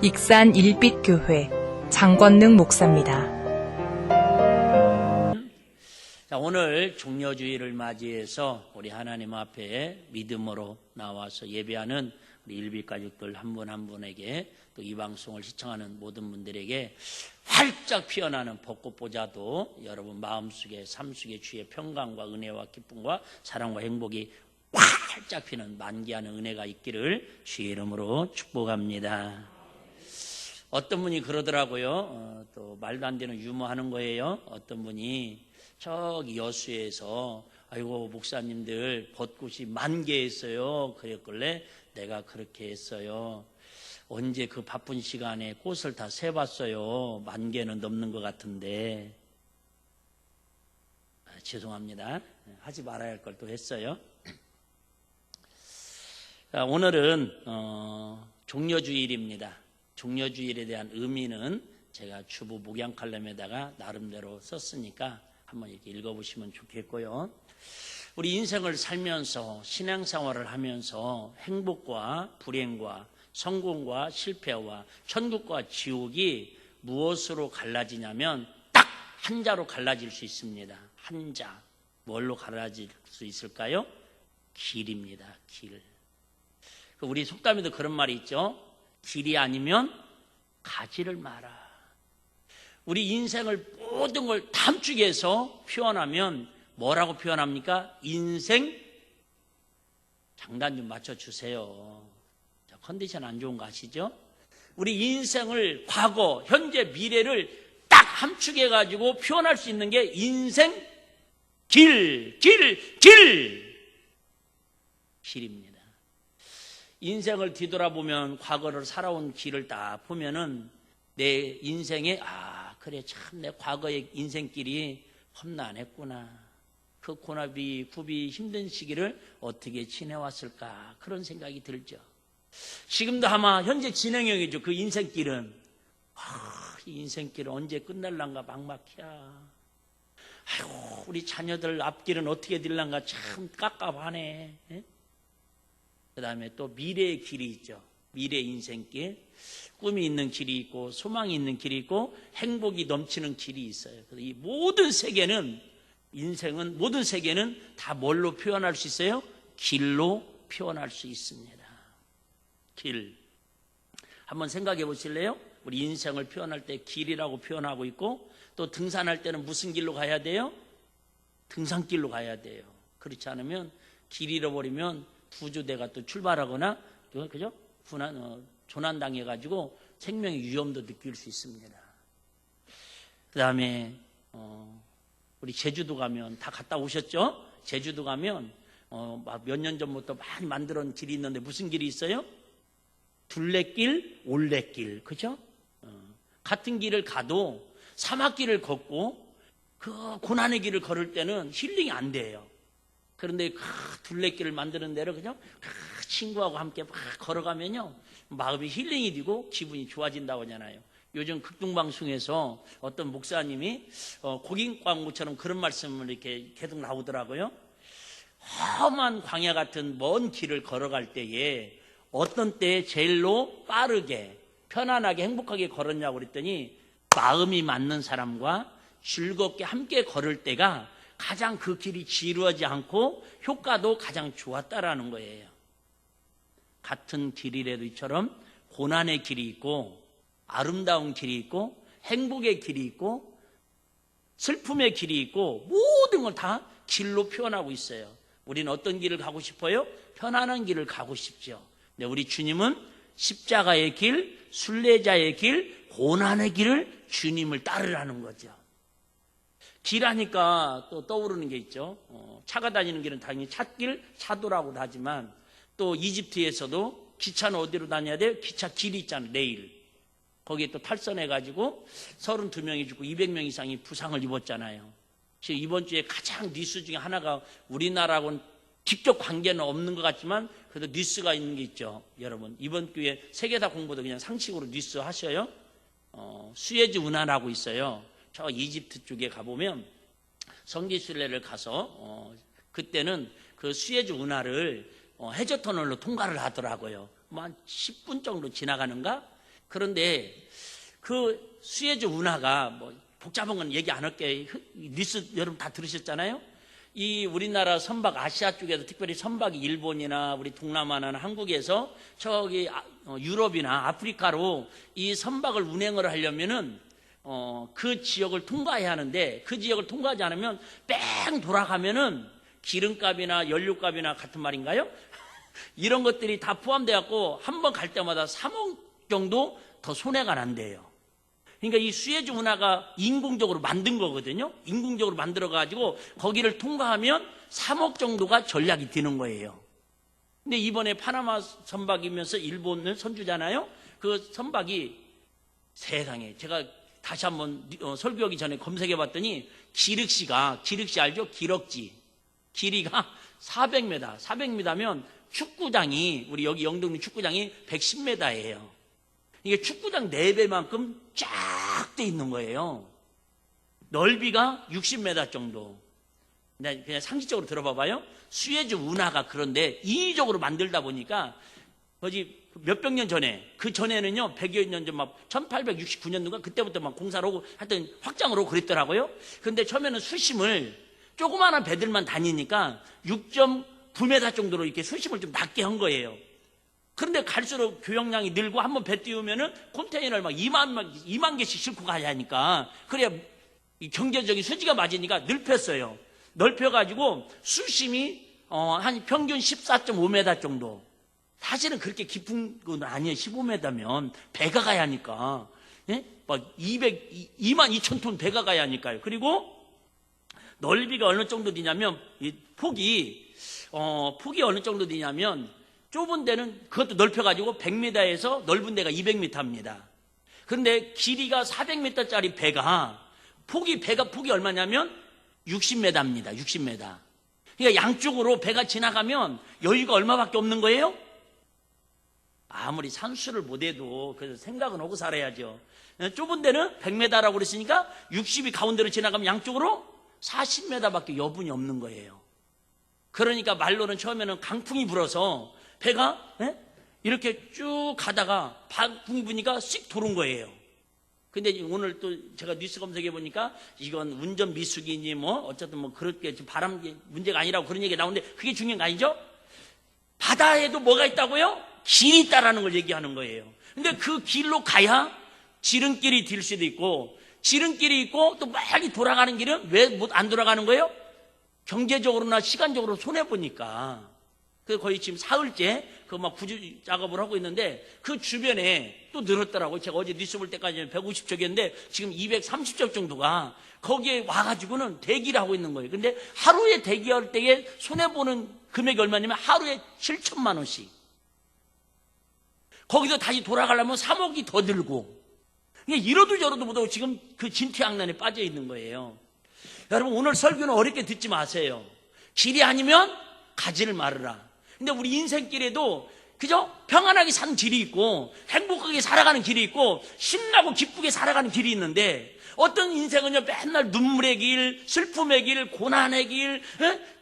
익산 일빛교회 장권능 목사입니다. 자, 오늘 종려주의를 맞이해서 우리 하나님 앞에 믿음으로 나와서 예배하는 우리 일빛 가족들 한 분 한 분에게 또 이 방송을 시청하는 모든 분들에게 활짝 피어나는 벚꽃보자도 여러분 마음속에 삶속에 주의 평강과 은혜와 기쁨과 사랑과 행복이 활짝 피는 만개하는 은혜가 있기를 주의 이름으로 축복합니다. 어떤 분이 그러더라고요. 또 말도 안 되는 유머하는 거예요. 어떤 분이 저기 여수에서 아이고 목사님들 벚꽃이 만개했어요. 그랬길래 내가 그렇게 했어요. 언제 그 바쁜 시간에 꽃을 다 세봤어요. 만개는 넘는 것 같은데. 죄송합니다. 하지 말아야 할 걸 또 했어요. 자, 오늘은 종려주일입니다. 종려주일에 대한 의미는 제가 주부 목양 칼럼에다가 나름대로 썼으니까 한번 이렇게 읽어보시면 좋겠고요. 우리 인생을 살면서 신앙생활을 하면서 행복과 불행과 성공과 실패와 천국과 지옥이 무엇으로 갈라지냐면 딱 한 자로 갈라질 수 있습니다. 한 자. 뭘로 갈라질 수 있을까요? 길입니다. 길. 우리 속담에도 그런 말이 있죠. 길이 아니면 가지를 마라. 우리 인생을 모든 걸 함축해서 표현하면 뭐라고 표현합니까? 인생 장단 좀 맞춰주세요. 컨디션 안 좋은 거 아시죠? 우리 인생을 과거, 현재, 미래를 딱 함축해가지고 표현할 수 있는 게 인생 길입니다. 인생을 뒤돌아보면 과거를 살아온 길을 딱 보면은 내 인생에 그래 참 내 과거의 인생길이 험난했구나. 그 고나비 굽이 힘든 시기를 어떻게 지내왔을까 그런 생각이 들죠. 지금도 아마 현재 진행형이죠. 그 인생길은 이 인생길은 언제 끝날란가 막막해야. 아이고 우리 자녀들 앞길은 어떻게 될란가 참 깝깝하네. 그 다음에 또 미래의 길이 있죠. 미래 인생길. 꿈이 있는 길이 있고 소망이 있는 길이 있고 행복이 넘치는 길이 있어요. 그래서 이 모든 세계는 인생은 모든 세계는 다 뭘로 표현할 수 있어요? 길로 표현할 수 있습니다. 길. 한번 생각해 보실래요? 우리 인생을 표현할 때 길이라고 표현하고 있고 또 등산할 때는 무슨 길로 가야 돼요? 등산길로 가야 돼요. 그렇지 않으면 길 잃어버리면 구조대가 또 출발하거나 그죠? 조난당해가지고 생명의 위험도 느낄 수 있습니다. 그 다음에 우리 제주도 가면 다 갔다 오셨죠? 제주도 가면 몇 년 전부터 많이 만들어 놓은 길이 있는데 무슨 길이 있어요? 둘레길, 올레길, 그죠? 같은 길을 가도 사막길을 걷고 그 고난의 길을 걸을 때는 힐링이 안 돼요. 그런데 그 둘레길을 만드는 대로 그죠? 친구하고 함께 막 걸어가면요 마음이 힐링이 되고 기분이 좋아진다고 하잖아요. 요즘 극동방송에서 어떤 목사님이 고긴 광고처럼 그런 말씀을 이렇게 계속 나오더라고요. 험한 광야 같은 먼 길을 걸어갈 때에 어떤 때에 제일로 빠르게 편안하게 행복하게 걸었냐고 그랬더니 마음이 맞는 사람과 즐겁게 함께 걸을 때가 가장 그 길이 지루하지 않고 효과도 가장 좋았다라는 거예요. 같은 길이라도 이처럼 고난의 길이 있고 아름다운 길이 있고 행복의 길이 있고 슬픔의 길이 있고 모든 걸 다 길로 표현하고 있어요. 우리는 어떤 길을 가고 싶어요? 편안한 길을 가고 싶죠. 근데 우리 주님은 십자가의 길, 순례자의 길, 고난의 길을 주님을 따르라는 거죠. 길하니까 또 떠오르는 게 있죠. 차가 다니는 길은 당연히 찻길, 차도라고도 하지만 또 이집트에서도 기차는 어디로 다녀야 돼요? 기차 길이 있잖아요. 레일. 거기에 또 탈선해가지고 32명이 죽고 200명 이상이 부상을 입었잖아요. 지금 이번 주에 가장 뉴스 중에 하나가 우리나라하고는 직접 관계는 없는 것 같지만 그래도 뉴스가 있는 게 있죠. 여러분 이번 주에 세계사 공부도 그냥 상식으로 뉴스 하셔요. 수에즈 운하라고 있어요. 저 이집트 쪽에 가보면 성지순례를 가서 그때는 그 수에즈 운하를 해저 터널로 통과를 하더라고요. 한 10분 정도 지나가는가? 그런데 그 수에즈 운하가 뭐 복잡한 건 얘기 안 할게요. 뉴스 여러분 다 들으셨잖아요. 이 우리나라 선박 아시아 쪽에서 특별히 선박이 일본이나 우리 동남아나 한국에서 저기 유럽이나 아프리카로 이 선박을 운행을 하려면은 그 지역을 통과해야 하는데 그 지역을 통과하지 않으면 뺑 돌아가면은 기름값이나 연료값이나 같은 말인가요? 이런 것들이 다 포함돼 갖고 한 번 갈 때마다 3억 정도 더 손해가 난대요. 그러니까 이 수에즈 운하가 인공적으로 만든 거거든요. 인공적으로 만들어 가지고 거기를 통과하면 3억 정도가 전략이 드는 거예요. 근데 이번에 파나마 선박이면서 일본을 선주잖아요. 그 선박이 세상에 제가 다시 한번 설교하기 전에 검색해 봤더니 기륵시 알죠? 기럭지 길이가 400m, 400m면 축구장이 우리 여기 영동리 축구장이 110m예요. 이게 축구장 4배만큼 쫙 돼 있는 거예요. 넓이가 60m 정도. 그냥 상식적으로 들어봐봐요. 수에즈 운하가 그런데 인위적으로 만들다 보니까 거기 몇백 년 전에 그 전에는요 100여 년 전 막 1869년도인가 그때부터 막 공사를 하고 하여튼 확장을 하고 그랬더라고요. 근데 처음에는 수심을 조그마한 배들만 다니니까 6.9m 정도로 이렇게 수심을 좀 낮게 한 거예요. 그런데 갈수록 교역량이 늘고 한번 배 띄우면은 컨테이너를 막 2만 개씩 싣고 가야 하니까 그래야 이 경제적인 수지가 맞으니까 넓혔어요. 넓혀가지고 수심이 한 평균 14.5m 정도. 사실은 그렇게 깊은 건 아니에요. 15m면 배가 가야 하니까. 예? 막 2만 2천 톤 배가 가야 하니까요. 그리고 넓이가 어느 정도 되냐면 이 폭이 어느 정도 되냐면 좁은 데는 그것도 넓혀가지고 100m에서 넓은 데가 200m입니다. 그런데 길이가 400m짜리 배가 폭이 얼마냐면 60m입니다. 60m. 그러니까 양쪽으로 배가 지나가면 여유가 얼마밖에 없는 거예요? 아무리 산수를 못해도 그래서 생각은 하고 살아야죠. 좁은 데는 100m라고 그랬으니까 60이 가운데로 지나가면 양쪽으로 40m밖에 여분이 없는 거예요. 그러니까 말로는 처음에는 강풍이 불어서 배가 이렇게 쭉 가다가 방풍이 부니까 씩 도는 거예요. 근데 오늘 또 제가 뉴스 검색해 보니까 이건 운전 미숙이니 뭐 어쨌든 뭐 그렇게 바람 문제가 아니라고 그런 얘기가 나오는데 그게 중요한 거 아니죠? 바다에도 뭐가 있다고요? 길이 있다라는 걸 얘기하는 거예요. 근데 그 길로 가야 지름길이 될 수도 있고 지름길이 있고 또 빨리 돌아가는 길은 왜 안 돌아가는 거예요? 경제적으로나 시간적으로 손해보니까. 그 거의 지금 사흘째 그 막 구조 작업을 하고 있는데 그 주변에 또 늘었더라고요. 제가 어제 뉴스 볼 때까지는 150척이었는데 지금 230척 정도가 거기에 와가지고는 대기를 하고 있는 거예요. 근데 하루에 대기할 때에 손해보는 금액이 얼마냐면 하루에 7천만 원씩. 거기서 다시 돌아가려면 3억이 더 들고. 이러도 저러도 못하고 지금 그 진퇴양난에 빠져 있는 거예요. 여러분 오늘 설교는 어렵게 듣지 마세요. 길이 아니면 가지를 말으라. 근데 우리 인생길에도 그죠? 평안하게 사는 길이 있고 행복하게 살아가는 길이 있고 신나고 기쁘게 살아가는 길이 있는데 어떤 인생은요 맨날 눈물의 길, 슬픔의 길, 고난의 길,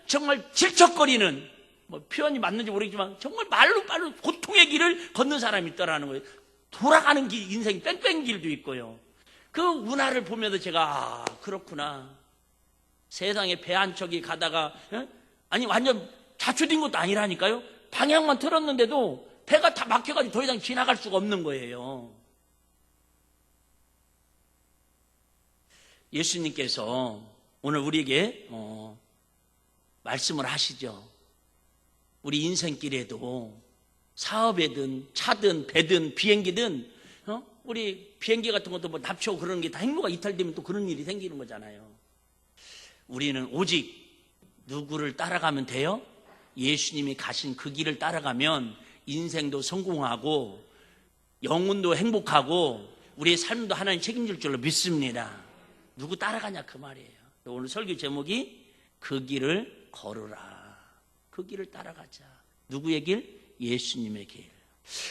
정말 질척거리는 뭐 표현이 맞는지 모르겠지만 정말 말로 고통의 길을 걷는 사람이 있더라는 거예요. 돌아가는 길, 인생 뺑뺑 길도 있고요. 그 운하를 보면서 제가 그렇구나. 세상에 배 한 척이 가다가 아니 완전 자초된 것도 아니라니까요. 방향만 틀었는데도 배가 다 막혀가지고 더 이상 지나갈 수가 없는 거예요. 예수님께서 오늘 우리에게 말씀을 하시죠. 우리 인생길에도 사업이든 차든 배든 비행기든 우리 비행기 같은 것도 뭐 납치하고 그러는 게 다 행로가 이탈되면 또 그런 일이 생기는 거잖아요. 우리는 오직 누구를 따라가면 돼요? 예수님이 가신 그 길을 따라가면 인생도 성공하고 영혼도 행복하고 우리의 삶도 하나님 책임질 줄로 믿습니다. 누구 따라가냐 그 말이에요. 오늘 설교 제목이 그 길을 걸으라. 그 길을 따라가자. 누구의 길? 예수님의 길.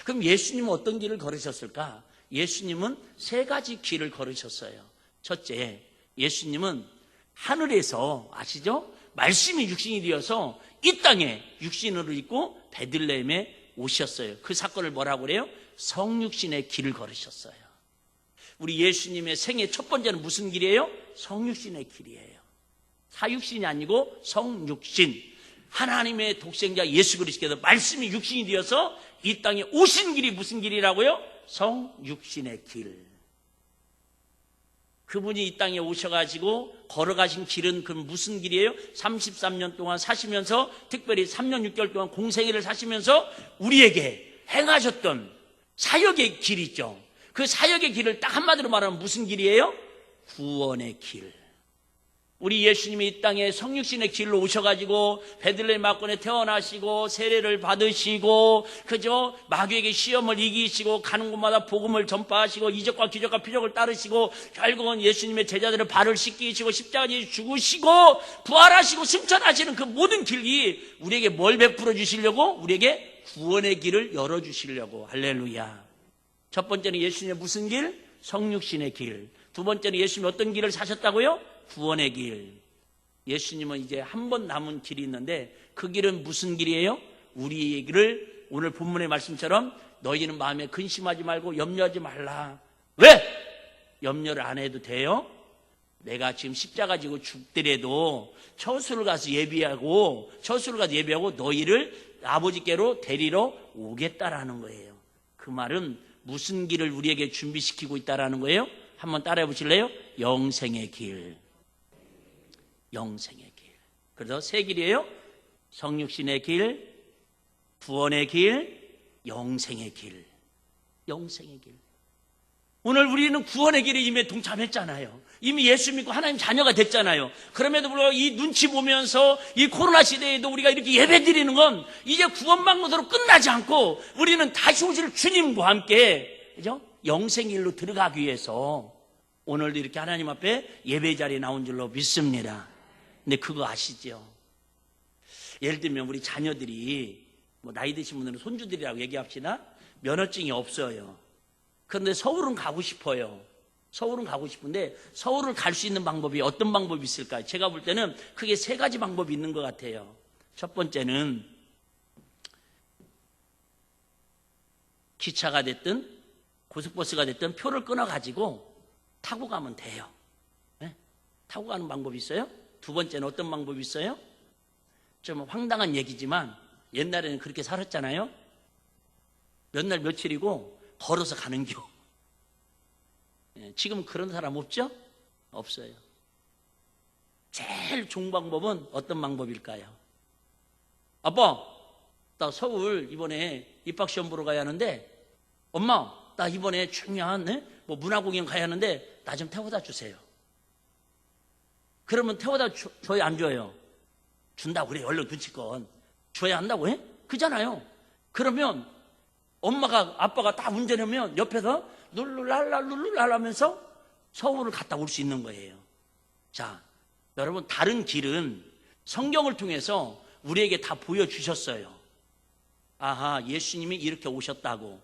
그럼 예수님은 어떤 길을 걸으셨을까? 예수님은 3가지 길을 걸으셨어요. 첫째, 예수님은 하늘에서 아시죠? 말씀이 육신이 되어서 이 땅에 육신으로 입고 베들레헴에 오셨어요. 그 사건을 뭐라고 그래요? 성육신의 길을 걸으셨어요. 우리 예수님의 생애 첫 번째는 무슨 길이에요? 성육신의 길이에요. 사육신이 아니고 성육신. 하나님의 독생자 예수 그리스도께서 말씀이 육신이 되어서 이 땅에 오신 길이 무슨 길이라고요? 성육신의 길. 그분이 이 땅에 오셔가지고 걸어가신 길은 그 무슨 길이에요? 33년 동안 사시면서, 특별히 3년 6개월 동안 공생애를 사시면서 우리에게 행하셨던 사역의 길 있죠. 그 사역의 길을 딱 한마디로 말하면 무슨 길이에요? 구원의 길. 우리 예수님이 이 땅에 성육신의 길로 오셔가지고 베들레헴 마권에 태어나시고 세례를 받으시고, 그죠? 마귀에게 시험을 이기시고 가는 곳마다 복음을 전파하시고 이적과 기적과 표적을 따르시고 결국은 예수님의 제자들의 발을 씻기시고 십자가에 죽으시고 부활하시고 승천하시는 그 모든 길이 우리에게 뭘 베풀어 주시려고? 우리에게 구원의 길을 열어주시려고. 할렐루야. 첫 번째는 예수님의 무슨 길? 성육신의 길. 두 번째는 예수님이 어떤 길을 사셨다고요? 구원의 길. 예수님은 이제 한 번 남은 길이 있는데 그 길은 무슨 길이에요? 우리의 길을 오늘 본문의 말씀처럼 너희는 마음에 근심하지 말고 염려하지 말라. 왜? 염려를 안 해도 돼요? 내가 지금 십자가 지고 죽더라도 처수를 가서 예비하고 너희를 아버지께로 데리러 오겠다라는 거예요. 그 말은 무슨 길을 우리에게 준비시키고 있다라는 거예요? 한번 따라해 보실래요? 영생의 길. 영생의 길. 그래서 세 길이에요. 성육신의 길, 구원의 길, 영생의 길. 영생의 길. 오늘 우리는 구원의 길에 이미 동참했잖아요. 이미 예수 믿고 하나님 자녀가 됐잖아요. 그럼에도 불구하고 이 눈치 보면서 이 코로나 시대에도 우리가 이렇게 예배 드리는 건 이제 구원받는 것으로 끝나지 않고 우리는 다시 오실 주님과 함께, 그죠? 영생의 길로 들어가기 위해서 오늘도 이렇게 하나님 앞에 예배 자리에 나온 줄로 믿습니다. 근데 그거 아시죠? 예를 들면 우리 자녀들이 뭐 나이 드신 분들은 손주들이라고 얘기합시다. 면허증이 없어요. 그런데 서울은 가고 싶어요. 서울은 가고 싶은데 서울을 갈 수 있는 방법이 어떤 방법이 있을까요? 제가 볼 때는 크게 세 가지 방법이 있는 것 같아요. 첫 번째는 기차가 됐든 고속버스가 됐든 표를 끊어가지고 타고 가면 돼요. 네? 타고 가는 방법이 있어요. 두 번째는 어떤 방법이 있어요? 좀 황당한 얘기지만 옛날에는 그렇게 살았잖아요. 몇 날 며칠이고 걸어서 가는겨. 지금 그런 사람 없죠? 없어요. 제일 좋은 방법은 어떤 방법일까요? 아빠, 나 서울 이번에 입학시험 보러 가야 하는데, 엄마, 나 이번에 중요한 뭐 문화공연 가야 하는데 나 좀 태워다 주세요. 그러면 태워다 줘야 안 줘요? 준다고 그래. 얼른 눈치껏 줘야 한다고 해? 그잖아요. 그러면 엄마가 아빠가 딱 운전하면 옆에서 룰루랄라 하면서 서울을 갔다 올 수 있는 거예요. 자, 여러분, 다른 길은 성경을 통해서 우리에게 다 보여주셨어요. 아하, 예수님이 이렇게 오셨다고,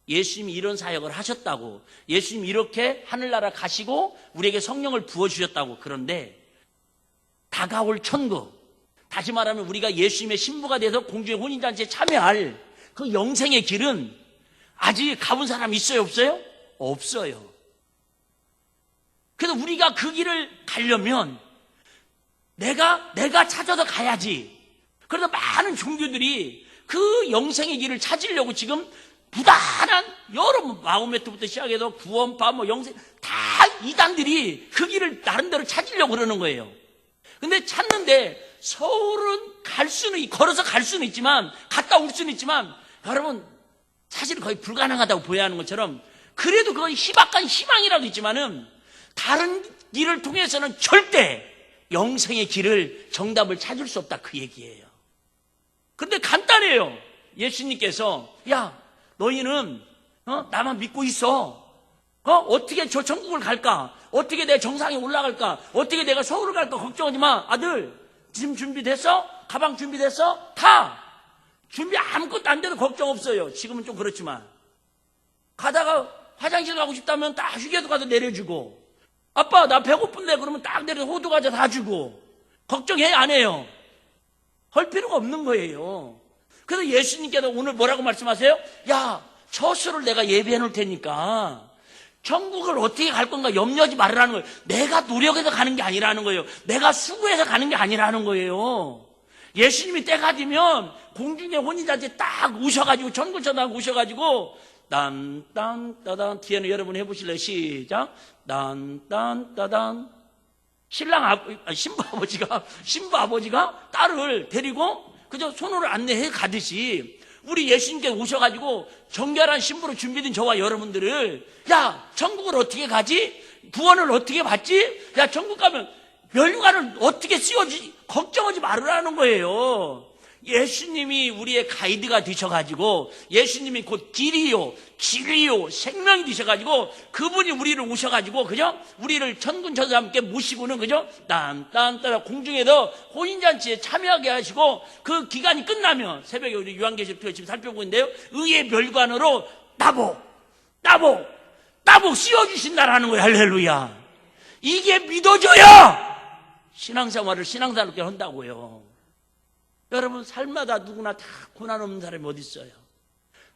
예수님이 이런 사역을 하셨다고, 예수님이 이렇게 하늘나라 가시고 우리에게 성령을 부어주셨다고. 그런데 다가올 천국, 다시 말하면 우리가 예수님의 신부가 돼서 공주의 혼인잔치에 참여할 그 영생의 길은 아직 가본 사람 있어요? 없어요? 없어요. 그래서 우리가 그 길을 가려면 내가 찾아서 가야지. 그래서 많은 종교들이 그 영생의 길을 찾으려고 지금 부단한 여러 마호메트부터 시작해서 구원파, 뭐 영생, 다 이단들이 그 길을 나름대로 찾으려고 그러는 거예요. 근데 찾는데 서울은 걸어서 갈 수는 있지만, 갔다 올 수는 있지만, 여러분, 사실 거의 불가능하다고 보여야 하는 것처럼, 그래도 그건 희박한 희망이라도 있지만은, 다른 길을 통해서는 절대 영생의 길을, 정답을 찾을 수 없다. 그 얘기예요. 그런데 간단해요. 예수님께서, 야, 너희는, 나만 믿고 있어. 어떻게 저 천국을 갈까? 어떻게 내 정상에 올라갈까? 어떻게 내가 서울을 갈까? 걱정하지 마. 아들, 짐 준비됐어? 가방 준비됐어? 타! 준비 아무것도 안 돼도 걱정 없어요. 지금은 좀 그렇지만. 가다가 화장실 가고 싶다면 딱 휴게소 가서 내려주고, 아빠, 나 배고픈데 그러면 딱 내려서 호두 과자 다 주고, 걱정해, 안 해요? 할 필요가 없는 거예요. 그래서 예수님께서 오늘 뭐라고 말씀하세요? 야, 처소를 내가 예비해 놓을 테니까 천국을 어떻게 갈 건가 염려하지 말라는 거예요. 내가 노력해서 가는 게 아니라는 거예요. 내가 수고해서 가는 게 아니라는 거예요. 예수님이 때가 되면 공중에 혼인잔치에 딱 오셔가지고 천국천당 오셔가지고 딴딴따단 뒤에는 여러분 해보실래요? 시작. 딴딴따단 신부 아버지가 딸을 데리고 그저 손으로 안내해 가듯이 우리 예수님께 오셔가지고 정결한 신부로 준비된 저와 여러분들을 야 천국을 어떻게 가지? 구원을 어떻게 받지? 야 천국 가면 멸류관을 어떻게 씌워지? 걱정하지 말으라는 거예요. 예수님이 우리의 가이드가 되셔가지고 예수님이 곧 길이요 진리요 생명이 되셔가지고 그분이 우리를 오셔가지고 그죠? 우리를 천군천사 함께 모시고는 그죠? 딴딴따라 공중에서 혼인잔치에 참여하게 하시고 그 기간이 끝나면 새벽에 우리 요한계시록 지금 살펴보고 있는데요. 의의 멸관으로 따복 씌워주신다라는 거예요. 할렐루야. 이게 믿어져야 신앙생활을 한다고요. 여러분 삶마다 누구나 다 고난 없는 사람이 어디 있어요?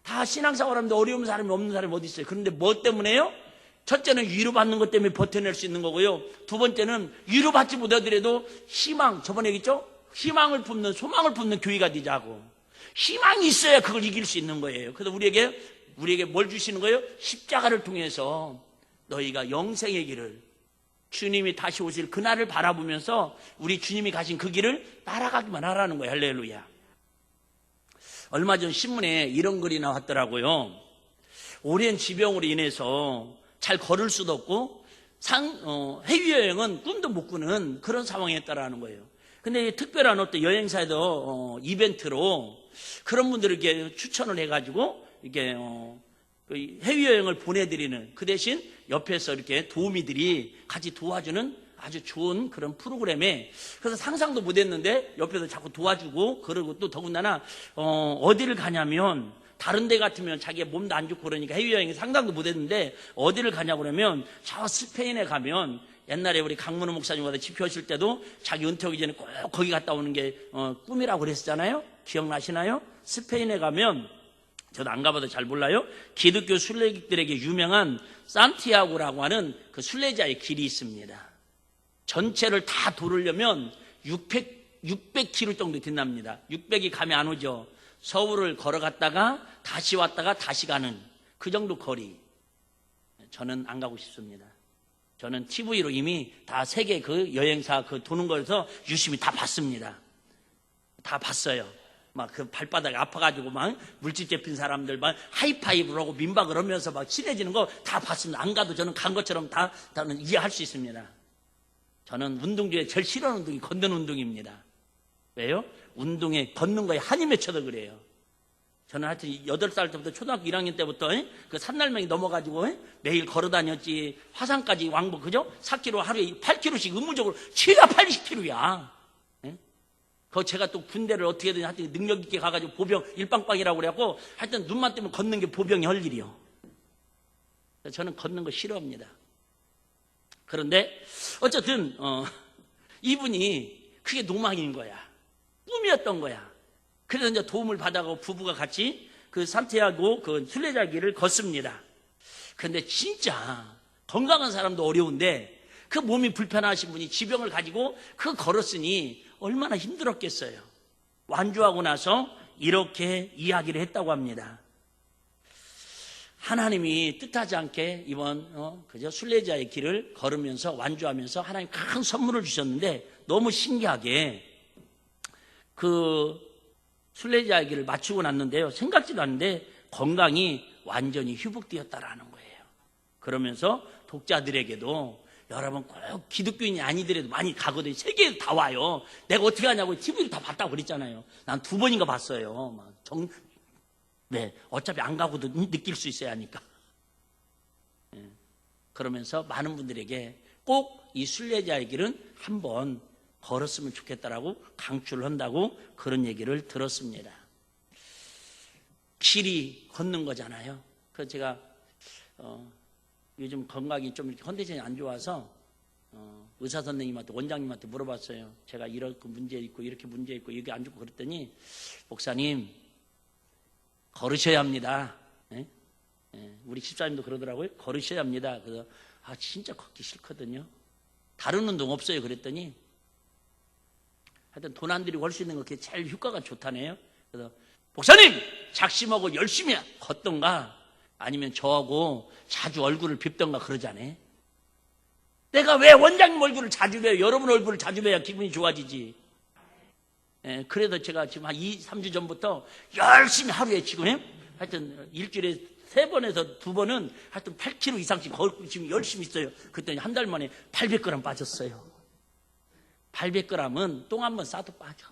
다 신앙생활하는데 어려운 사람이 없는 사람이 어디 있어요? 그런데 뭐 때문에요? 첫째는 위로받는 것 때문에 버텨낼 수 있는 거고요. 두 번째는 위로받지 못하더라도 희망, 저번에 얘기했죠? 희망을 품는 소망을 품는 교회가 되자고. 희망이 있어야 그걸 이길 수 있는 거예요. 그래서 우리에게 뭘 주시는 거예요? 십자가를 통해서 너희가 영생의 길을 주님이 다시 오실 그날을 바라보면서 우리 주님이 가신 그 길을 따라가기만 하라는 거예요. 할렐루야. 얼마 전 신문에 이런 글이 나왔더라고요. 오랜 지병으로 인해서 잘 걸을 수도 없고 해외여행은 꿈도 못 꾸는 그런 상황에 있다라는 거예요. 근데 특별한 어떤 여행사에도 이벤트로 그런 분들에게 추천을 해가지고 이렇게 해외여행을 보내드리는 그 대신 옆에서 이렇게 도우미들이 같이 도와주는 아주 좋은 그런 프로그램에 그래서 상상도 못했는데 옆에서 자꾸 도와주고 그러고 또 더군다나 어디를 가냐면 다른 데 같으면 자기가 몸도 안 좋고 그러니까 해외여행에 상상도 못했는데 어디를 가냐고 그러면 저 스페인에 가면 옛날에 우리 강문호 목사님과 집회하실 때도 자기 은퇴하기 전에 꼭 거기 갔다 오는 게 꿈이라고 그랬었잖아요. 기억나시나요? 스페인에 가면 저도 안 가봐도 잘 몰라요. 기독교 순례객들에게 유명한 산티아고라고 하는 그 순례자의 길이 있습니다. 전체를 다 돌으려면 600km 정도 된답니다. 600이 감이 안 오죠. 서울을 걸어갔다가 다시 왔다가 다시 가는 그 정도 거리. 저는 안 가고 싶습니다. 저는 TV로 이미 다 세계 그 여행사 그 도는 거에서 유심히 다 봤습니다. 다 봤어요. 막 그 발바닥이 아파가지고 막 물집 잡힌 사람들 막 하이파이브를 하고 민박을 하면서 막 친해지는 거 다 봤습니다. 안 가도 저는 간 것처럼 다는 이해할 수 있습니다. 저는 운동 중에 제일 싫어하는 운동이 걷는 운동입니다. 왜요? 운동에 걷는 거에 한이 맺혀서 그래요. 저는 하여튼 8살 때부터 초등학교 1학년 때부터 그 산날명이 넘어가지고 매일 걸어 다녔지. 화산까지 왕복 그죠? 4km 하루에 8km씩 의무적으로 최다 80km야. 그거 제가 또 군대를 어떻게든 하여튼 능력 있게 가가지고 보병 일빵빵이라고 그래갖고 하여튼 눈만 뜨면 걷는 게 보병이 할 일이요. 저는 걷는 거 싫어합니다. 그런데 어쨌든 이분이 그게 노망인 거야. 꿈이었던 거야. 그래서 이제 도움을 받아가고 부부가 같이 그 산티아고 그 순례자 길을 걷습니다. 그런데 진짜 건강한 사람도 어려운데 그 몸이 불편하신 분이 지병을 가지고 그 걸었으니 얼마나 힘들었겠어요. 완주하고 나서 이렇게 이야기를 했다고 합니다. 하나님이 뜻하지 않게 이번 그저 순례자의 길을 걸으면서 완주하면서 하나님 큰 선물을 주셨는데 너무 신기하게 그 순례자의 길을 마치고 났는데요. 생각지도 않는데 건강이 완전히 회복되었다라는 거예요. 그러면서 독자들에게도 여러분 꼭 기독교인이 아니더라도 많이 가거든요. 세계에 다 와요. 내가 어떻게 하냐고 TV를 다 봤다고 그랬잖아요. 난 2번인가 봤어요. 네, 어차피 안 가고도 느낄 수 있어야 하니까. 네. 그러면서 많은 분들에게 꼭 이 순례자의 길은 한번 걸었으면 좋겠다라고 강추를 한다고 그런 얘기를 들었습니다. 길이 걷는 거잖아요. 그래서 제가 요즘 건강이 좀 이렇게 컨디션이 안 좋아서 의사 선생님한테 원장님한테 물어봤어요. 제가 이렇게 문제 있고 이렇게 문제 있고 여기 안 좋고 그랬더니 목사님 걸으셔야 합니다. 네? 우리 집사님도 그러더라고요. 걸으셔야 합니다. 그래서 진짜 걷기 싫거든요. 다른 운동 없어요. 그랬더니 하여튼 돈 안 들이고 할 수 있는 거 그게 제일 효과가 좋다네요. 그래서 목사님 작심하고 열심히 걷던가 아니면 저하고 자주 얼굴을 뵙던가 그러잖아요. 내가 왜 원장님 얼굴을 자주 봬요? 여러분 얼굴을 자주 뵈야 기분이 좋아지지. 그래서 제가 지금 한 2, 3주 전부터 열심히 하루에 지금 하여튼 일주일에 3번에서 2번은 하여튼 8kg 이상씩 걷고 지금 열심히 있어요. 그랬더니 한 달 만에 800g 빠졌어요. 800g은 똥 한 번 싸도 빠져.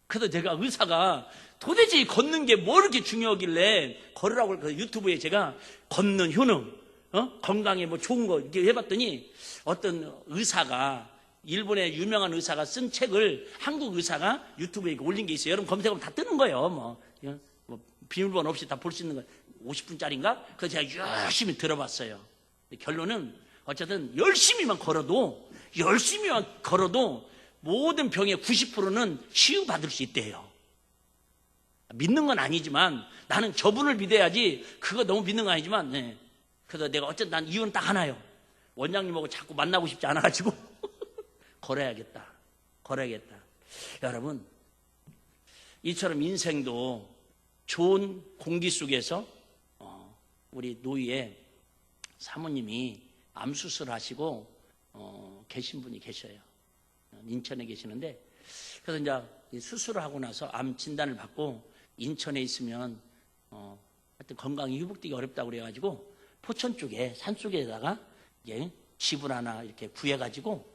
그래서 제가 의사가 도대체 걷는 게 뭐 이렇게 중요하길래 걸으라고 그래서 유튜브에 제가 걷는 효능, 건강에 뭐 좋은 거 이렇게 해봤더니 어떤 의사가 일본의 유명한 의사가 쓴 책을 한국 의사가 유튜브에 올린 게 있어요. 여러분 검색하면 다 뜨는 거예요. 뭐 비밀번호 없이 다 볼 수 있는 거 50분짜리인가? 그래서 제가 열심히 들어봤어요. 결론은 어쨌든 열심히만 걸어도 모든 병의 90%는 치유받을 수 있대요. 믿는 건 아니지만 나는 저분을 믿어야지 그거 너무 믿는 건 아니지만 그래서 내가 어쨌든 난 이유는 딱 하나요. 원장님하고 자꾸 만나고 싶지 않아가지고 걸어야겠다. 여러분 이처럼 인생도 좋은 공기 속에서 우리 노희의 사모님이 암 수술하시고 계신 분이 계셔요. 인천에 계시는데 그래서 이제 수술을 하고 나서 암 진단을 받고 인천에 있으면 하여튼 건강이 회복되기 어렵다고 그래가지고 포천 쪽에 산속에다가 이제 집을 하나 이렇게 구해가지고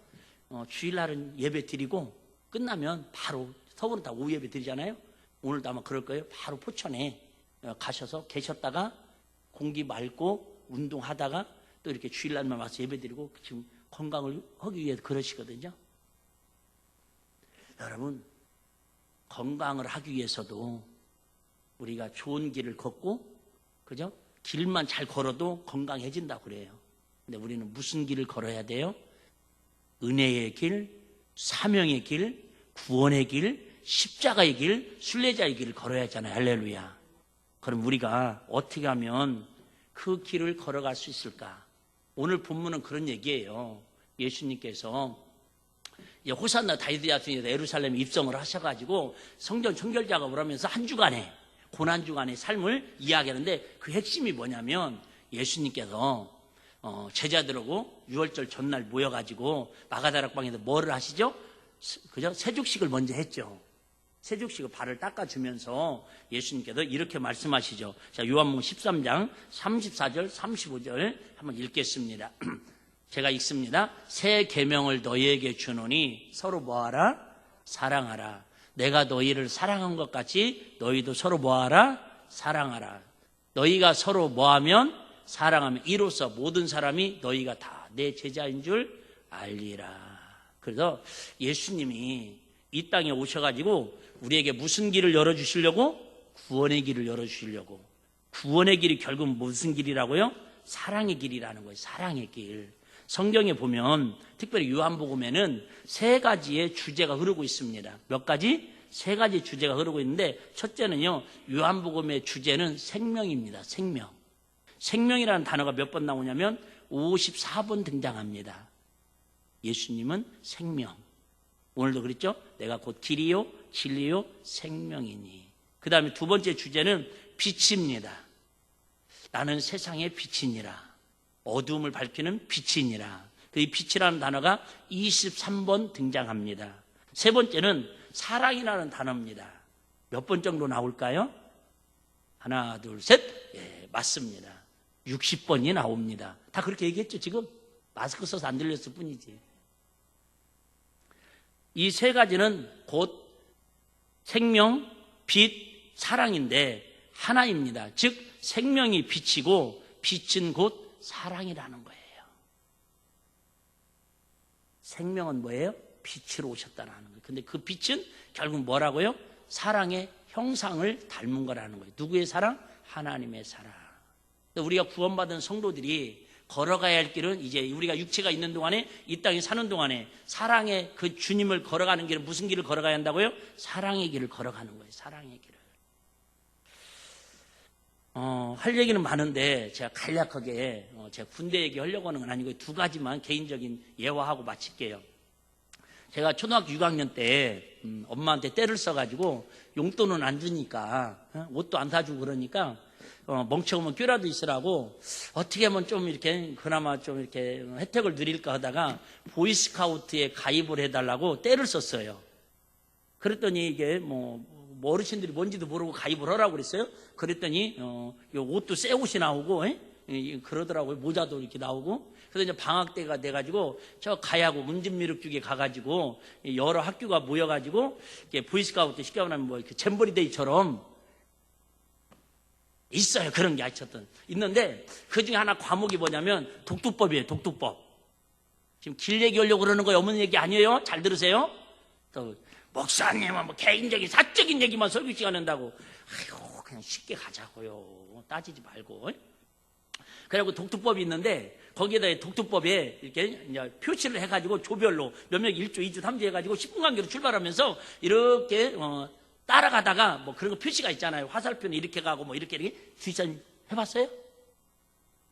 주일날은 예배 드리고 끝나면 바로 서울은 다 오후 예배 드리잖아요. 오늘도 아마 그럴 거예요. 바로 포천에 가셔서 계셨다가 공기 맑고 운동하다가 또 이렇게 주일날만 와서 예배 드리고 지금 건강을 하기 위해 그러시거든요. 여러분 건강을 하기 위해서도 우리가 좋은 길을 걷고 그죠? 길만 잘 걸어도 건강해진다고 그래요. 근데 우리는 무슨 길을 걸어야 돼요? 은혜의 길, 사명의 길, 구원의 길, 십자가의 길, 순례자의 길을 걸어야 하잖아요. 할렐루야. 그럼 우리가 어떻게 하면 그 길을 걸어갈 수 있을까? 오늘 본문은 그런 얘기예요. 예수님께서 호산나 다윗의 자손에서 예루살렘에 입성을 하셔가지고 성전 청결 작업을 하면서 한 주간의 고난 주간의 삶을 이야기하는데 그 핵심이 뭐냐면 예수님께서 제자들하고 유월절 전날 모여가지고 마가다락방에서 뭐를 하시죠? 그죠? 세족식을 먼저 했죠. 세족식을 발을 닦아주면서 예수님께서 이렇게 말씀하시죠. 자, 요한복음 13장 34절 35절 한번 읽겠습니다. 제가 읽습니다. 새 계명을 너희에게 주노니 서로 뭐하라? 사랑하라. 내가 너희를 사랑한 것 같이 너희도 서로 뭐하라? 사랑하라. 너희가 서로 뭐하면? 사랑하면 이로써 모든 사람이 너희가 다 내 제자인 줄 알리라. 그래서 예수님이 이 땅에 오셔가지고 우리에게 무슨 길을 열어주시려고? 구원의 길을 열어주시려고. 구원의 길이 결국 무슨 길이라고요? 사랑의 길이라는 거예요. 사랑의 길. 성경에 보면 특별히 요한복음에는 3가지의 주제가 흐르고 있습니다. 몇 가지? 3가지 주제가 흐르고 있는데 첫째는요. 요한복음의 주제는 생명입니다. 생명. 생명이라는 단어가 몇 번 나오냐면 54번 등장합니다. 예수님은 생명. 오늘도 그랬죠? 내가 곧 길이요 진리요 생명이니. 그 다음에 두 번째 주제는 빛입니다. 나는 세상의 빛이니라. 어두움을 밝히는 빛이니라. 이 빛이라는 단어가 23번 등장합니다. 세 번째는 사랑이라는 단어입니다. 몇 번 정도 나올까요? 하나, 둘, 셋. 예, 맞습니다. 60번이 나옵니다. 다 그렇게 얘기했죠, 지금? 마스크 써서 안 들렸을 뿐이지. 이 3가지는 곧 생명, 빛, 사랑인데 하나입니다. 즉 생명이 빛이고 빛은 곧 사랑이라는 거예요. 생명은 뭐예요? 빛으로 오셨다는 거예요. 근데 그 빛은 결국 뭐라고요? 사랑의 형상을 닮은 거라는 거예요. 누구의 사랑? 하나님의 사랑. 우리가 구원받은 성도들이 걸어가야 할 길은 이제 우리가 육체가 있는 동안에 이 땅에 사는 동안에 사랑의 그 주님을 걸어가는 길은 무슨 길을 걸어가야 한다고요? 사랑의 길을 걸어가는 거예요. 사랑의 길을. 할 얘기는 많은데 제가 간략하게 제가 군대 얘기하려고 하는 건 아니고 두 가지만 개인적인 예화하고 마칠게요. 제가 초등학교 6학년 때 엄마한테 때를 써가지고 용돈은 안 주니까 옷도 안 사주고 그러니까 멍청하면 꾀라도 있으라고 어떻게 하면 좀 이렇게 그나마 좀 이렇게 혜택을 누릴까 하다가 보이스카우트에 가입을 해달라고 때를 썼어요. 그랬더니 이게 뭐 어르신들이 뭔지도 모르고 가입을 하라고 그랬어요. 그랬더니 옷도 새 옷이 나오고 그러더라고요. 모자도 이렇게 나오고. 그래서 이제 방학 때가 돼가지고 저 가야고 문진미륵 쪽에 가가지고 여러 학교가 모여가지고 보이스카우트 쉽게 말하면 뭐 잼버리 데이처럼 있어요. 그런 게 하여튼 있는데 그 중에 하나 과목이 뭐냐면 독두법이에요. 독두법. 지금 길 얘기하려고 그러는 거예요. 없는 얘기 아니에요. 잘 들으세요. 또 목사님은 뭐 개인적인 사적인 얘기만 설교 시간 한다고. 아이고 그냥 쉽게 가자고요. 따지지 말고. 그리고 독두법이 있는데 거기에다 독두법에 이렇게 이제 표시를 해가지고 조별로 몇 명 1조, 2조, 3조 해가지고 10분 간격으로 출발하면서 이렇게 따라가다가 뭐 그런 거 표시가 있잖아요. 화살표는 이렇게 가고 뭐 이렇게 뒷사람 해봤어요?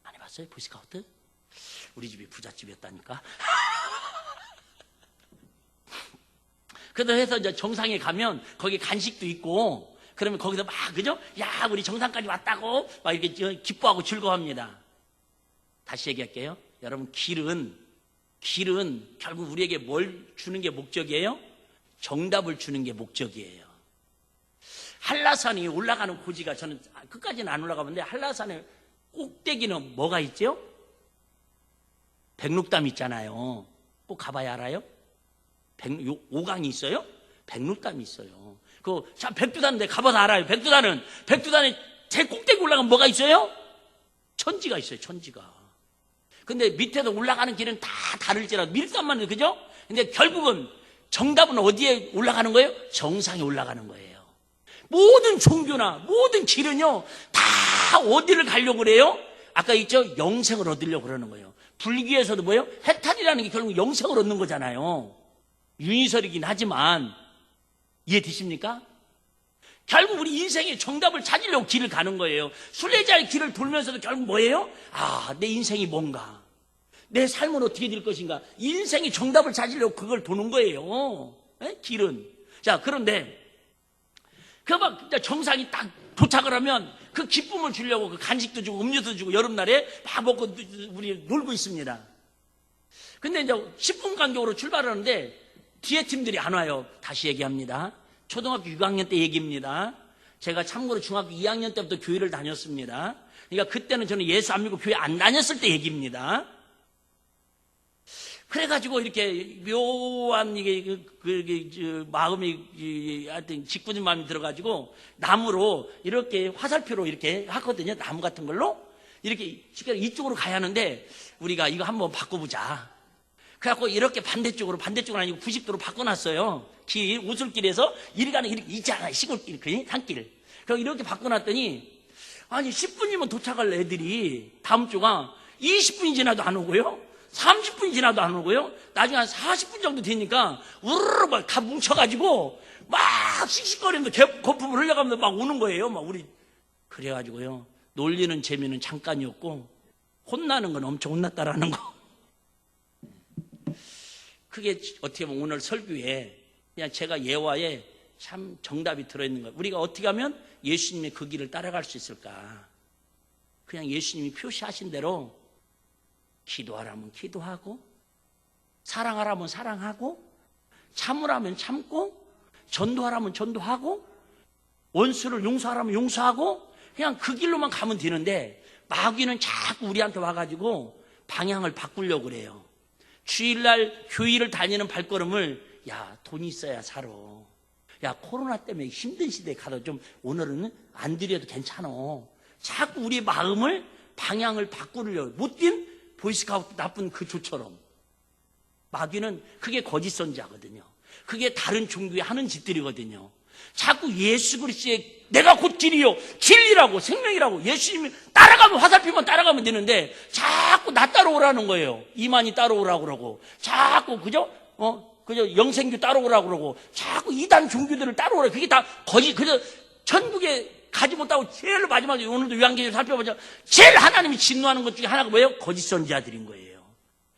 안 해봤어요? 보이스카우트? 우리 집이 부잣집이었다니까. 그래서 해서 이제 정상에 가면 거기 간식도 있고 그러면 거기서 막 그죠? 야 우리 정상까지 왔다고 막 이렇게 기뻐하고 즐거워합니다. 다시 얘기할게요. 여러분 길은 결국 우리에게 뭘 주는 게 목적이에요? 정답을 주는 게 목적이에요. 한라산이 올라가는 고지가 저는 끝까지는 안 올라가봤는데 한라산의 꼭대기는 뭐가 있죠? 백록담 있잖아요. 꼭 가봐야 알아요? 오강이 있어요? 백록담이 있어요. 참 백두단인데 가봐서 알아요. 백두단에 제일 꼭대기 올라가면 뭐가 있어요? 천지가 있어요. 천지가. 근데 밑에서 올라가는 길은 다 다를지라도 밀산만 해도 그죠? 근데 결국은 정답은 어디에 올라가는 거예요? 정상에 올라가는 거예요. 모든 종교나 모든 길은요 다 어디를 가려고 그래요? 아까 있죠? 영생을 얻으려고 그러는 거예요. 불교에서도 뭐예요? 해탈이라는 게 결국 영생을 얻는 거잖아요. 윤희설이긴 하지만 이해되십니까? 결국 우리 인생의 정답을 찾으려고 길을 가는 거예요. 순례자의 길을 돌면서도 결국 뭐예요? 내 인생이 뭔가, 내 삶은 어떻게 될 것인가, 인생의 정답을 찾으려고 그걸 도는 거예요. 길은. 자, 그런데 막 정상이 딱 도착을 하면 그 기쁨을 주려고 그 간식도 주고 음료도 주고 여름날에 막 먹고 우리 놀고 있습니다. 근데 이제 10분 간격으로 출발하는데 뒤에 팀들이 안 와요. 다시 얘기합니다. 초등학교 6학년 때 얘기입니다. 제가 참고로 중학교 2학년 때부터 교회를 다녔습니다. 그러니까 그때는 저는 예수 안 믿고 교회 안 다녔을 때 얘기입니다. 그래가지고 이렇게 묘한 이게 마음이 하여튼 짓궂은 마음이 들어가지고 나무로 이렇게 화살표로 이렇게 하거든요. 나무 같은 걸로 이렇게 이쪽으로 가야 하는데 우리가 이거 한번 바꿔보자. 그래갖고 이렇게 반대쪽으로 아니고 90도로 바꿔놨어요. 오솔길에서 이리 가는 길 있잖아요. 시골길, 산길. 그럼 이렇게 바꿔놨더니 아니 10분이면 도착할 애들이 다음 주가 20분이 지나도 안 오고요. 30분이 지나도 안 오고요. 나중에 한 40분 정도 되니까 우르르 막 다 뭉쳐가지고 막 씩씩거리면서 거품을 흘려가면서 막 오는 거예요. 막 우리 그래가지고요. 놀리는 재미는 잠깐이었고 혼나는 건 엄청 혼났다라는 거. 그게 어떻게 보면 오늘 설교에 그냥 제가 예화에 참 정답이 들어있는 거예요. 우리가 어떻게 하면 예수님의 그 길을 따라갈 수 있을까? 그냥 예수님이 표시하신 대로 기도하라면 기도하고, 사랑하라면 사랑하고, 참으라면 참고, 전도하라면 전도하고, 원수를 용서하라면 용서하고, 그냥 그 길로만 가면 되는데 마귀는 자꾸 우리한테 와가지고 방향을 바꾸려고 그래요. 주일날 교회를 다니는 발걸음을 야, 돈이 있어야 살아. 야, 코로나 때문에 힘든 시대에 가도 좀 오늘은 안 드려도 괜찮아. 자꾸 우리의 마음을 방향을 바꾸려고 못된 보이스카우트 나쁜 그 조처럼. 마귀는 그게 거짓 선지자거든요. 그게 다른 종교에 하는 짓들이거든요. 자꾸 예수 그리스도의 내가 곧 길이요, 진리라고 생명이라고 예수님이 따라가면 화살표만 따라가면 되는데 자꾸 나 따라오라는 거예요. 이만희 따라오라고 그러고 자꾸 그죠 영생교 따라오라고 그러고 자꾸 이단 종교들을 따라오라. 그게 다 거짓. 그래서 천국에 가지 못하고 제일 마지막에 오늘도 요한계시록 살펴보자. 제일 하나님이 진노하는 것 중에 하나가 뭐예요? 거짓 선지자들인 거예요.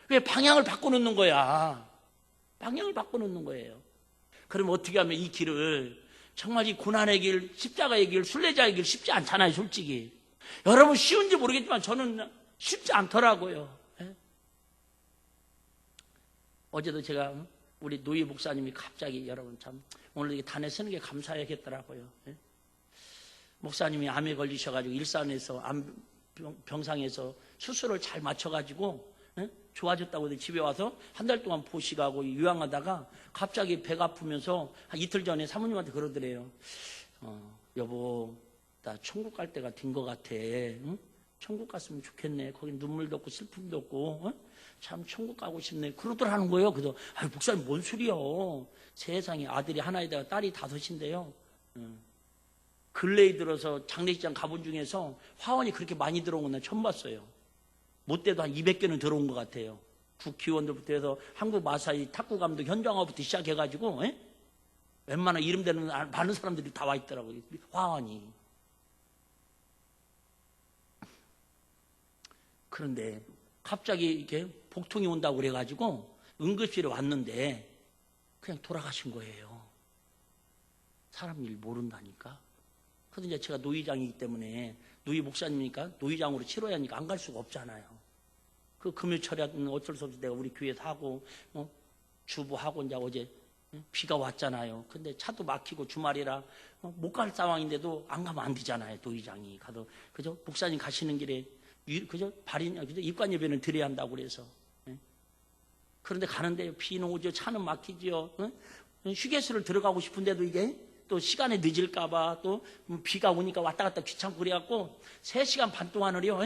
왜? 방향을 바꿔놓는 거야. 방향을 바꿔놓는 거예요. 그럼 어떻게 하면 이 길을, 정말 이 고난의 길, 십자가의 길, 순례자의 길 쉽지 않잖아요, 솔직히. 여러분 쉬운지 모르겠지만 저는 쉽지 않더라고요. 예? 어제도 제가 우리 노희 목사님이 갑자기, 여러분 참 오늘 이렇게 단에 쓰는 게 감사하겠더라고요. 예? 목사님이 암에 걸리셔가지고 일산에서 병상에서 수술을 잘 맞춰가지고 예? 좋아졌다고 집에 와서 한 달 동안 보시가고 유양하다가 갑자기 배가 아프면서 한 이틀 전에 사모님한테 그러더래요. 여보, 나 천국 갈 때가 된 것 같아. 응? 천국 갔으면 좋겠네. 거기 눈물도 없고 슬픔도 없고 어? 참 천국 가고 싶네. 그러더라는 거예요. 그래서 아유 목사님 뭔 소리요. 세상에 아들이 하나에다가 딸이 5인데요. 근래에 들어서 장례식장 가본 중에서 화원이 그렇게 많이 들어온 건 난 처음 봤어요. 못돼도 한 200개는 들어온 것 같아요. 국회의원들부터 해서 한국 마사이 탁구 감독 현장화부터 시작해가지고 에? 웬만한 이름 되는 많은 사람들이 다 와 있더라고요. 화원이. 그런데 갑자기 이렇게 복통이 온다고 그래가지고 응급실에 왔는데 그냥 돌아가신 거예요. 사람 일 모른다니까. 그래서 이제 제가 노회장이기 때문에 노회 목사님이니까 노회장으로 치러야 하니까 안 갈 수가 없잖아요. 그 금요철에는 어쩔 수 없이 내가 우리 교회에서 하고 주부하고 이제 어제 비가 왔잖아요. 근데 차도 막히고 주말이라 못 갈 상황인데도 안 가면 안 되잖아요. 노회장이 가도 그죠? 목사님 가시는 길에 그죠? 그죠? 입관 예배는 드려야 한다고 그래서. 그런데 가는데 비는 오죠. 차는 막히죠. 휴게소를 들어가고 싶은데도 이게 또 시간에 늦을까봐 또 비가 오니까 왔다 갔다 귀찮고 그래갖고 3시간 반 동안을요.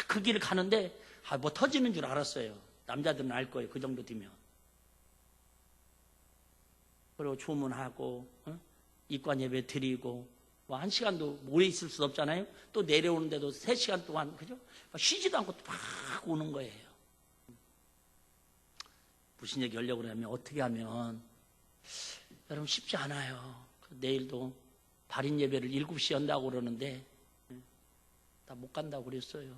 그 길을 가는데 뭐 터지는 줄 알았어요. 남자들은 알 거예요. 그 정도 되면. 그리고 주문하고 입관 예배 드리고 뭐 1시간도 오래 있을 수 없잖아요. 또 내려오는데도 3시간 동안 그죠? 쉬지도 않고 막 오는 거예요. 무슨 얘기 하려고 그러냐면 어떻게 하면 여러분 쉽지 않아요. 내일도 발인 예배를 7시에 한다고 그러는데 다 못 간다고 그랬어요.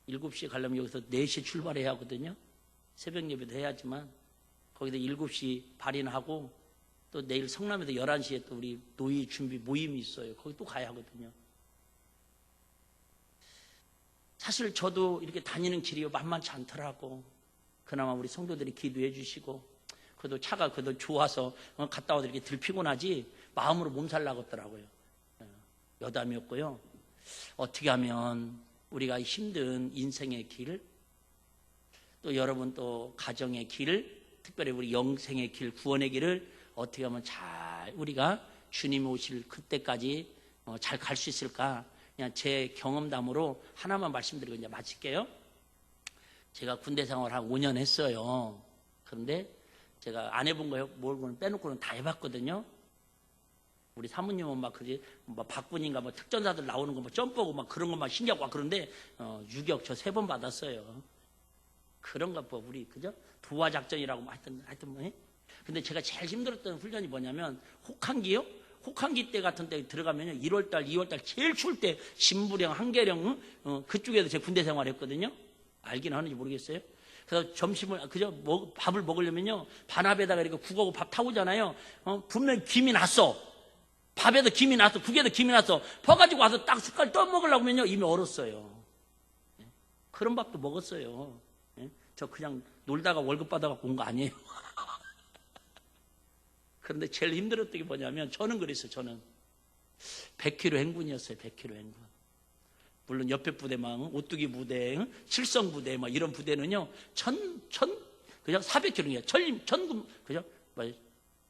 7시에 가려면 여기서 4시에 출발해야 하거든요. 새벽 예배도 해야지만 거기다 7시 발인하고 또 내일 성남에서 11시에 또 우리 노예 준비 모임이 있어요. 거기 또 가야 하거든요. 사실 저도 이렇게 다니는 길이 만만치 않더라고. 그나마 우리 성도들이 기도해 주시고 그래도 차가 그래도 좋아서 갔다 와도 이렇게 덜 피곤하지 마음으로 몸살 나겠더라고요. 여담이었고요. 어떻게 하면 우리가 힘든 인생의 길, 또 여러분 또 가정의 길, 특별히 우리 영생의 길, 구원의 길을 어떻게 하면 잘 우리가 주님이 오실 그때까지 잘 갈 수 있을까? 그냥 제 경험담으로 하나만 말씀드리고 이제 마칠게요. 제가 군대 생활 한 5년 했어요. 그런데 제가 안 해본 거예요. 뭘 빼놓고는 다 해봤거든요. 우리 사모님은 막 그지, 뭐 박군인가 뭐 특전사들 나오는 거 뭐 점프하고 막 그런 것만 신기하고 막 그런데 유격 저 3번 받았어요. 그런 거 뭐 우리 그죠? 부하 작전이라고 뭐 하여튼 뭐 해? 근데 제가 제일 힘들었던 훈련이 뭐냐면 혹한기요? 혹한기 때 같은 때 들어가면요 1월달, 2월달 제일 추울 때 신부령, 한계령 그쪽에도 제 군대 생활했거든요. 알긴 하는지 모르겠어요. 그래서 점심을 그저 밥을 먹으려면요 반합에다가 이렇게 국하고 밥 타오잖아요. 분명히 김이 났어. 밥에도 김이 났어. 국에도 김이 났어. 퍼가지고 와서 딱 숟갈 떠 먹으려고 하면요 이미 얼었어요. 그런 밥도 먹었어요. 저 그냥 놀다가 월급 받아갖고 온 거 아니에요. 그런데 제일 힘들었던 게 뭐냐면 저는 그랬어요. 저는 100km 행군이었어요. 100km 행군. 물론 옆에 부대만 오뚜기 부대, 칠성 부대 막 이런 부대는요 그냥 400km예요. 천금 그죠?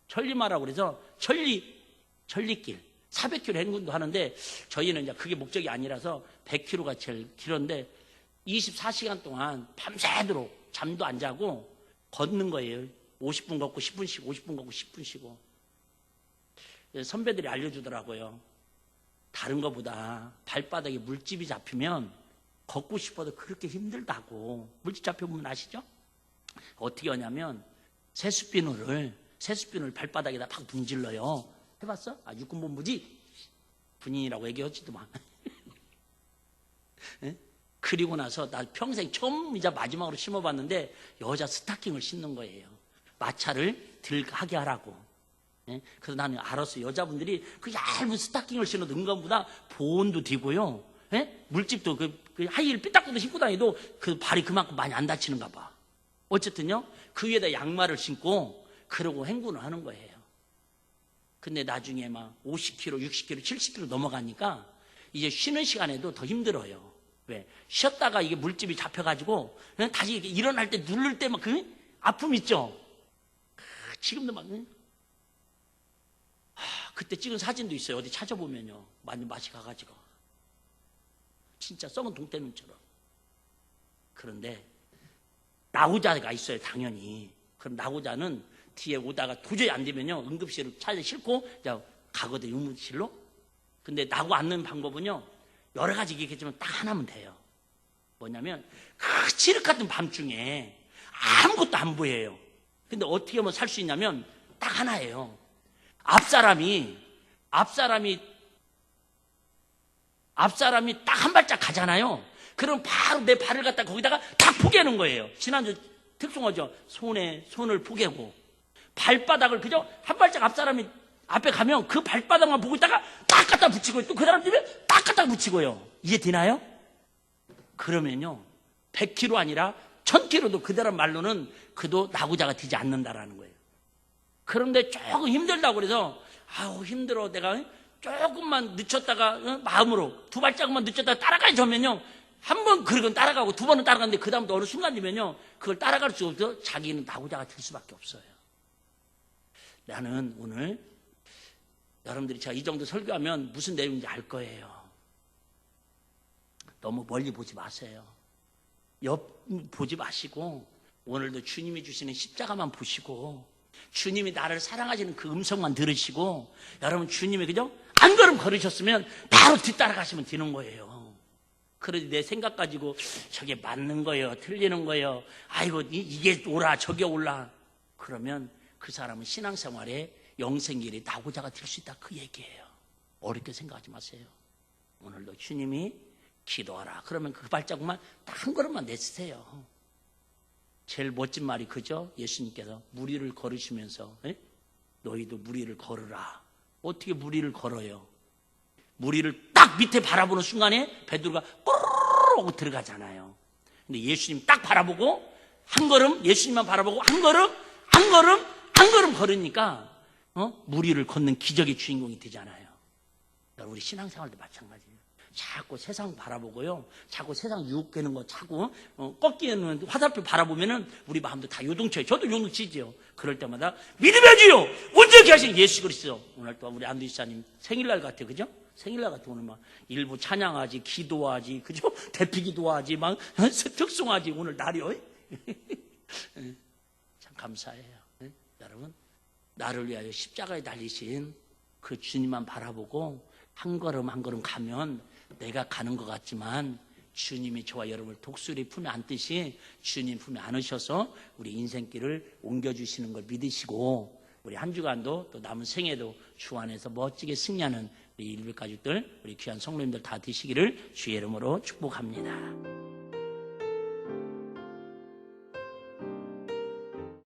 천리마라고 그래서 천리길 400km 행군도 하는데 저희는 이제 그게 목적이 아니라서 100km가 제일 길었는데 24시간 동안 밤새도록 잠도 안 자고 걷는 거예요. 50분 걷고 10분 쉬고 50분 걷고 10분 쉬고. 선배들이 알려주더라고요. 다른 것보다 발바닥에 물집이 잡히면 걷고 싶어도 그렇게 힘들다고. 물집 잡혀보면 아시죠? 어떻게 하냐면 새수비누를 발바닥에다 팍 문질러요. 해봤어? 아, 육군본부지? 군인이라고 얘기하지도 마. 예? 그리고 나서 나 평생 처음이자 마지막으로 심어봤는데 여자 스타킹을 신는 거예요. 마찰을 덜 하게 하라고. 예? 그래서 나는 알았어. 여자분들이 그 얇은 스타킹을 신어도 은간보다 보온도 되고요. 예? 물집도 그 하이힐 삐딱구도 신고 다니도 그 발이 그만큼 많이 안 다치는가 봐. 어쨌든요. 그 위에다 양말을 신고 그러고 행군을 하는 거예요. 근데 나중에 막 50km, 60km, 70km 넘어가니까 이제 쉬는 시간에도 더 힘들어요. 왜? 쉬었다가 이게 물집이 잡혀가지고 다시 이렇게 일어날 때 누를 때 막 그 아픔 있죠? 지금도 막 그때 찍은 사진도 있어요. 어디 찾아보면요. 많이 맛이 가가지고 진짜 썩은 동태눈처럼. 그런데 나고자가 있어요. 당연히. 그럼 나고자는 뒤에 오다가 도저히 안 되면요. 응급실로 차에 싣고 가거든요. 의무실로. 근데 나고 앉는 방법은요. 여러 가지 얘기했지만 딱 하나면 돼요. 뭐냐면 그 칠흑 같은 밤중에 아무것도 안 보여요. 근데 어떻게 하면 살 수 있냐면 딱 하나예요. 앞사람이 딱 한 발짝 가잖아요. 그럼 바로 내 발을 갖다 거기다가 딱 포개는 거예요. 지난주 특송하죠. 손을 포개고 발바닥을 그저 한 발짝 앞사람이 앞에 가면 그 발바닥만 보고 있다가 딱 갖다 붙이고 또 그 사람 집에 딱 갖다 붙이고요. 이해되나요? 그러면요 100km 아니라 1000km도 그 사람 말로는 그도 나고자가 되지 않는다라는 거예요. 그런데 조금 힘들다고 그래서 아우 힘들어 내가 조금만 늦췄다가 마음으로 두 발짝만 늦췄다가 따라가야지 하면요 한 번 그러건 따라가고 두 번은 따라가는데 그 다음부터 어느 순간이면요 그걸 따라갈 수 없어서 자기는 나고자가 될 수밖에 없어요. 나는 오늘 여러분들이 제가 이 정도 설교하면 무슨 내용인지 알 거예요. 너무 멀리 보지 마세요. 옆 보지 마시고 오늘도 주님이 주시는 십자가만 보시고 주님이 나를 사랑하시는 그 음성만 들으시고 여러분 주님이 그죠? 한 걸음 걸으셨으면 바로 뒤따라가시면 되는 거예요. 그러지 내 생각 가지고 저게 맞는 거예요. 틀리는 거예요. 아이고 이게 옳아 저게 옳아. 그러면 그 사람은 신앙생활에 영생길이 나고자가 될 수 있다 그 얘기예요. 어렵게 생각하지 마세요. 오늘도 주님이 기도하라. 그러면 그 발자국만 딱 한 걸음만 내쓰세요. 제일 멋진 말이 그죠? 예수님께서 무리를 걸으시면서 너희도 무리를 걸으라. 어떻게 무리를 걸어요? 무리를 딱 밑에 바라보는 순간에 베드로가 꼬르르 하고 들어가잖아요. 근데 예수님 딱 바라보고 한 걸음 예수님만 바라보고 한 걸음 걸으니까 무리를 걷는 기적의 주인공이 되잖아요. 우리 신앙생활도 마찬가지예요. 자꾸 세상 바라보고요. 자꾸 세상 유혹되는 거 자꾸 꺾이는 화살표 바라보면은 우리 마음도 다 요동쳐요. 저도 요동치지요. 그럴 때마다 믿음의 주요 온전히 하신 예수 그리스도. 오늘 또 우리 안두 지사님 생일날 같아요. 그죠? 생일날 같아. 오늘 막 일부 찬양하지 기도하지 그죠? 대피 기도하지 막 특송하지 오늘 날이요. 참 감사해요. 여러분 나를 위하여 십자가에 달리신 그 주님만 바라보고 한 걸음 한 걸음 가면 내가 가는 것 같지만 주님이 저와 여러분을 독수리 품에 안듯이 주님 품에 안으셔서 우리 인생길을 옮겨주시는 걸 믿으시고 우리 한 주간도 또 남은 생애도 주 안에서 멋지게 승리하는 우리 일부 가족들 우리 귀한 성도님들 다 되시기를 주의 이름으로 축복합니다.